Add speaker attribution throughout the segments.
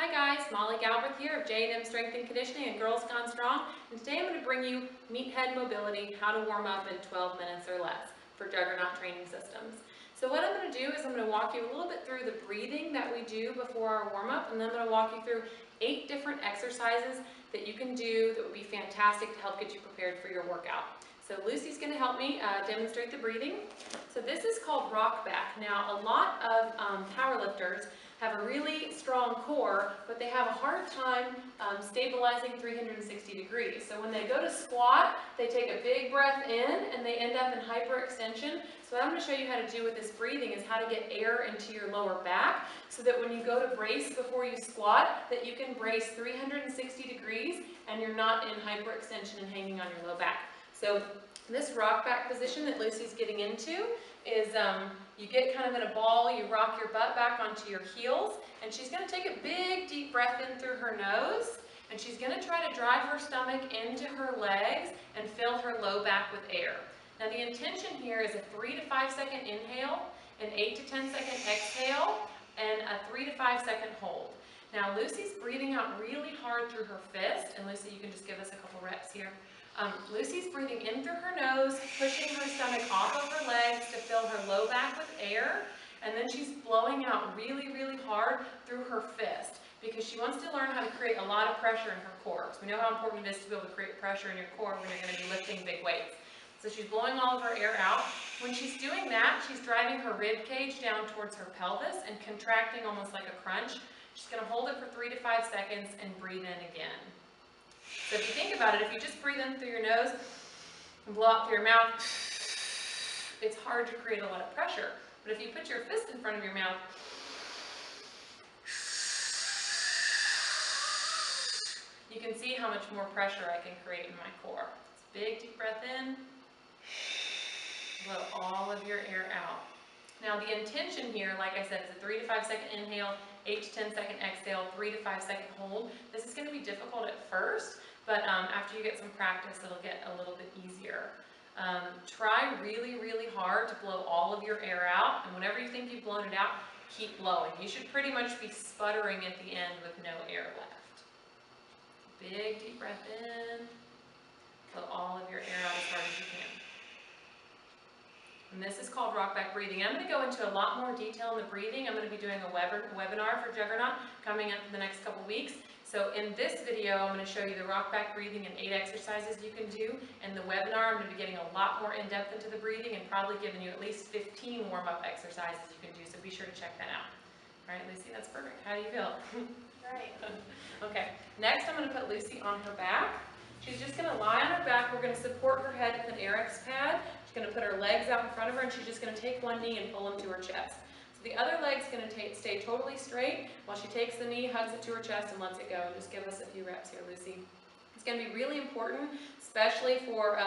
Speaker 1: Hi guys, Molly Galbraith here of J&M Strength and Conditioning and Girls Gone Strong, and today I'm going to bring you Meathead Mobility, how to warm up in 12 minutes or less for Juggernaut training systems. So what I'm going to do is I'm going to walk you a little bit through the breathing that we do before our warm-up, and then I'm going to walk you through 8 different exercises that you can do that would be fantastic to help get you prepared for your workout. So Lucy's going to help me demonstrate the breathing. So this is called rock back. Now a lot of powerlifters have a really strong core, but they have a hard time stabilizing 360 degrees. So when they go to squat, they take a big breath in and they end up in hyperextension. So what I'm going to show you how to do with this breathing is how to get air into your lower back so that when you go to brace before you squat, that you can brace 360 degrees and you're not in hyperextension and hanging on your low back. So this rock back position that Lucy's getting into is you get kind of in a ball, you rock your butt back onto your heels, and she's going to take a big deep breath in through her nose, and she's going to try to drive her stomach into her legs and fill her low back with air. Now the intention here is a 3 to 5 second inhale, an 8 to 10 second exhale, and a 3 to 5 second hold. Now Lucy's breathing out really hard through her fist, and Lucy, you can just give us a couple reps here. Lucy's breathing in through her nose, pushing her stomach off of her legs to fill her low back with air, and then she's blowing out really, really hard through her fist because she wants to learn how to create a lot of pressure in her core. So we know how important it is to be able to create pressure in your core when you're going to be lifting big weights. So she's blowing all of her air out. When she's doing that, she's driving her rib cage down towards her pelvis and contracting almost like a crunch. She's going to hold it for 3 to 5 seconds and breathe in again. So if you think about it, if you just breathe in through your nose and blow out through your mouth, it's hard to create a lot of pressure. But if you put your fist in front of your mouth, you can see how much more pressure I can create in my core. So big deep breath in, blow all of your air out. Now the intention here, like I said, is a 3 to 5 second inhale, 8 to 10 second exhale, 3 to 5 second hold. This is going to be difficult at first, but after you get some practice, it'll get a little bit easier. Try really, really hard to blow all of your air out, and whenever you think you've blown it out, keep blowing. You should pretty much be sputtering at the end with no air left. Big deep breath in, blow all of your air out as hard as you can. And this is called rock back breathing. I'm going to go into a lot more detail in the breathing. I'm going to be doing a webinar for Juggernaut coming up in the next couple weeks. So in this video, I'm going to show you the rock back breathing and 8 exercises you can do. In the webinar, I'm going to be getting a lot more in depth into the breathing and probably giving you at least 15 warm-up exercises you can do. So be sure to check that out. All right, Lucy, that's perfect. How do you feel?
Speaker 2: Right.
Speaker 1: Okay, next I'm going to put Lucy on her back. She's just going to lie on her back. We're going to support her head with an Airex pad. She's going to put her legs out in front of her, and she's just going to take one knee and pull them to her chest. So the other leg's going to stay totally straight while she takes the knee, hugs it to her chest, and lets it go. Just give us a few reps here, Lucy. It's going to be really important, especially for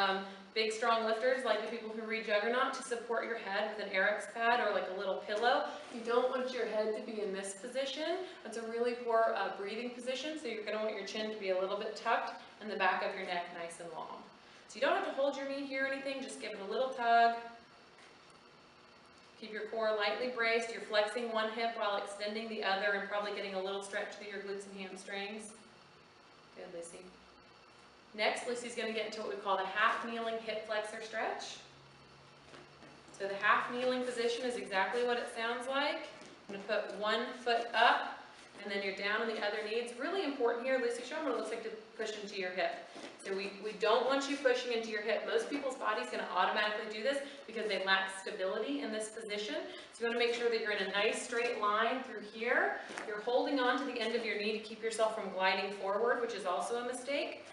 Speaker 1: big, strong lifters like the people who read Juggernaut, to support your head with an Airex pad or like a little pillow. You don't want your head to be in this position. That's a really poor breathing position, so you're going to want your chin to be a little bit tucked and the back of your neck nice and long. So you don't have to hold your knee here or anything, just give it a little tug. Keep your core lightly braced. You're flexing one hip while extending the other and probably getting a little stretch through your glutes and hamstrings. Good, Lucy. Next, Lucy's going to get into what we call the half kneeling hip flexor stretch. So the half kneeling position is exactly what it sounds like. I'm going to put one foot up, and then you're down on the other knee. It's really important here, Lucy, show them what it looks like to push into your hip. So we don't want you pushing into your hip. Most people's body's going to automatically do this because they lack stability in this position. So you want to make sure that you're in a nice straight line through here. You're holding on to the end of your knee to keep yourself from gliding forward, which is also a mistake.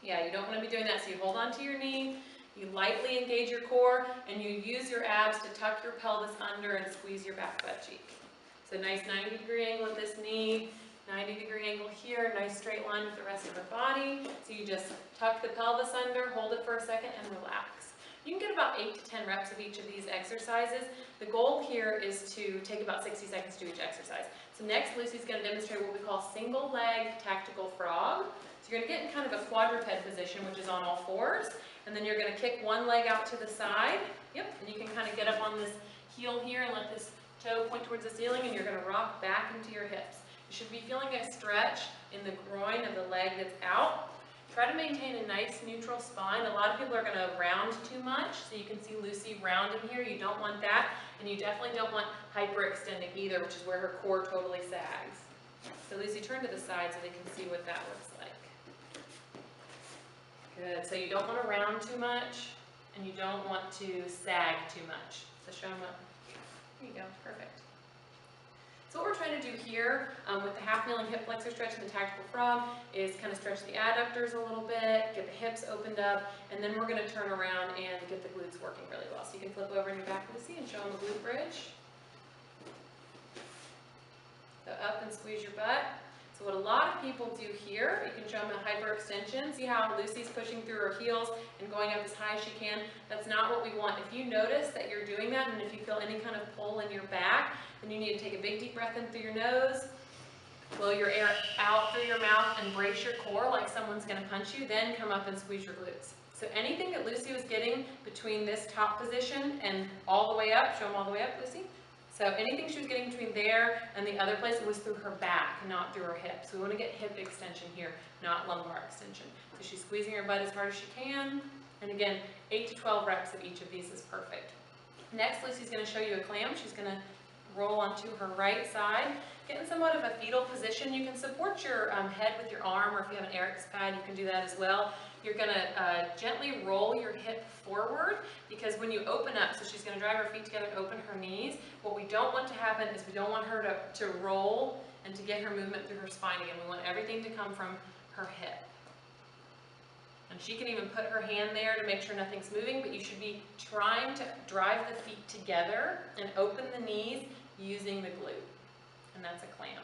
Speaker 1: Yeah, you don't want to be doing that. So you hold on to your knee, you lightly engage your core, and you use your abs to tuck your pelvis under and squeeze your back butt cheek. So nice 90-degree angle at this knee, 90-degree angle here, nice straight line with the rest of her body. So you just tuck the pelvis under, hold it for a second, and relax. You can get about 8 to 10 reps of each of these exercises. The goal here is to take about 60 seconds to do each exercise. So next, Lucy's going to demonstrate what we call single leg tactical frog. So you're going to get in kind of a quadruped position, which is on all fours, and then you're going to kick one leg out to the side. Yep, and you can kind of get up on this heel here and let this toe point towards the ceiling, and you're going to rock back into your hips. You should be feeling a stretch in the groin of the leg that's out. Try to maintain a nice neutral spine. A lot of people are going to round too much, so you can see Lucy rounding here. You don't want that, and you definitely don't want hyperextending either, which is where her core totally sags. So Lucy, turn to the side so they can see what that looks like. Good. So you don't want to round too much, and you don't want to sag too much. So show them what. There you go. Perfect. So what we're trying to do here with the half kneeling hip flexor stretch and the tactical frog is kind of stretch the adductors a little bit, get the hips opened up, and then we're going to turn around and get the glutes working really well. So you can flip over in your back, Lucy, and show them a glute bridge. So up and squeeze your butt. So what a lot of people do here, you can show them a hyperextension. See how Lucy's pushing through her heels and going up as high as she can? That's not what we want. If you notice that you're doing that, and if you feel any kind of pull in your back, then you need to take a big deep breath in through your nose, blow your air out through your mouth, and brace your core like someone's going to punch you. Then come up and squeeze your glutes. So anything that Lucy was getting between this top position and all the way up, show them all the way up, Lucy. So anything she was getting between there and the other place, it was through her back, not through her hips. So we want to get hip extension here, not lumbar extension. So she's squeezing her butt as hard as she can. And again, 8 to 12 reps of each of these is perfect. Next, Lucy's going to show you a clam. She's going to roll onto her right side. Get in somewhat of a fetal position. You can support your head with your arm, or if you have an Eric's pad, you can do that as well. You're going to gently roll your hip forward, because when you open up, so she's going to drag her feet together and open her knees. What we don't want to happen is we don't want her to roll and to get her movement through her spine again. We want everything to come from her hip. And she can even put her hand there to make sure nothing's moving, but you should be trying to drive the feet together and open the knees using the glute. And that's a clam.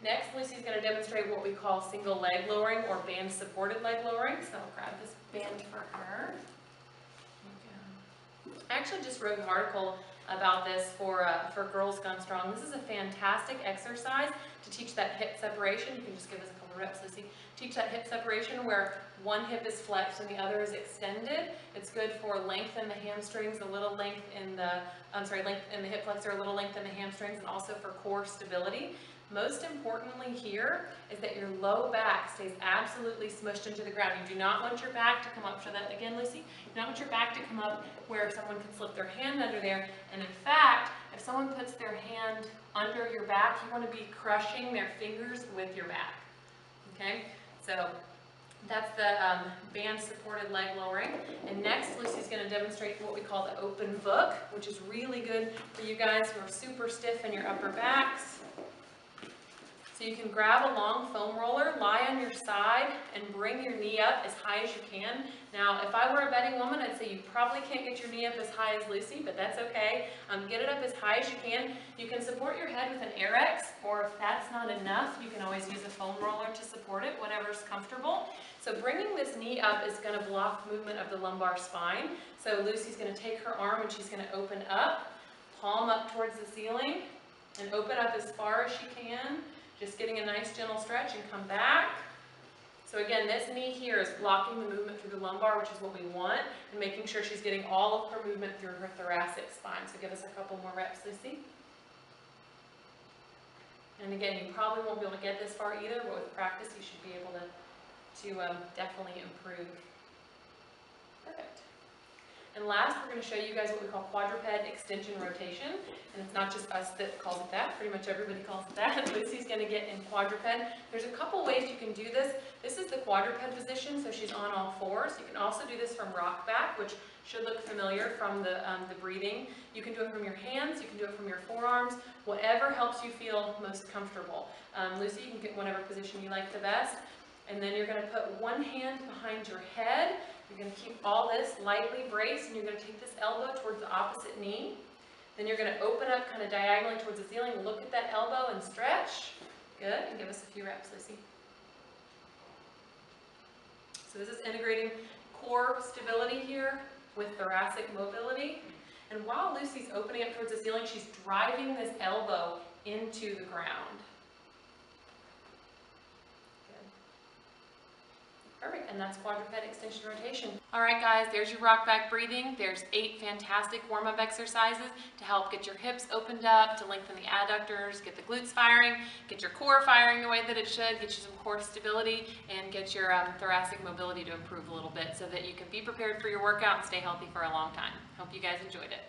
Speaker 1: Next, Lucy's going to demonstrate what we call single leg lowering or band supported leg lowering. So I'll grab this band for her. I actually just wrote an article about this for Girls Gone Strong. This is a fantastic exercise to teach that hip separation. You can just give us a couple reps, Lucy. Teach that hip separation where one hip is flexed and the other is extended. It's good for length in the hamstrings, a little length in the, length in the hip flexor, a little length in the hamstrings, and also for core stability. Most importantly here is that your low back stays absolutely smushed into the ground. You do not want your back to come up. Show that again, Lucy. You do not want your back to come up where someone can slip their hand under there. And in fact, if someone puts their hand under your back, you want to be crushing their fingers with your back. Okay? So that's the band supported leg lowering. And next, Lucy's going to demonstrate what we call the open book, which is really good for you guys who are super stiff in your upper backs. So you can grab a long foam roller, lie on your side, and bring your knee up as high as you can. Now, if I were a betting woman, I'd say you probably can't get your knee up as high as Lucy, but that's okay. Get it up as high as you can. You can support your head with an Airex, or if that's not enough, you can always use a foam roller to support it, whatever's comfortable. So bringing this knee up is going to block movement of the lumbar spine. So Lucy's going to take her arm and she's going to open up, palm up towards the ceiling, and open up as far as she can. Just getting a nice gentle stretch and come back. So again, this knee here is blocking the movement through the lumbar, which is what we want, and making sure she's getting all of her movement through her thoracic spine. So give us a couple more reps, Lucy. And again, you probably won't be able to get this far either, but with practice, you should be able to definitely improve. Perfect. And last, we're going to show you guys what we call quadruped extension rotation. And it's not just us that calls it that. Pretty much everybody calls it that. Lucy's going to get in quadruped. There's a couple ways you can do this. This is the quadruped position, so she's on all fours. You can also do this from rock back, which should look familiar from the breathing. You can do it from your hands. You can do it from your forearms. Whatever helps you feel most comfortable. Lucy, you can get whatever position you like the best. And then you're going to put one hand behind your head. You're going to keep all this lightly braced, and you're going to take this elbow towards the opposite knee. Then you're going to open up kind of diagonally towards the ceiling. Look at that elbow and stretch. Good. And give us a few reps, Lucy. So this is integrating core stability here with thoracic mobility. And while Lucy's opening up towards the ceiling, she's driving this elbow into the ground. Good. Perfect. And and that's quadruped extension rotation. All right guys, there's your rock back breathing. There's 8 fantastic warm-up exercises to help get your hips opened up, to lengthen the adductors, get the glutes firing, get your core firing the way that it should, get you some core stability, and get your thoracic mobility to improve a little bit so that you can be prepared for your workout and stay healthy for a long time. Hope you guys enjoyed it.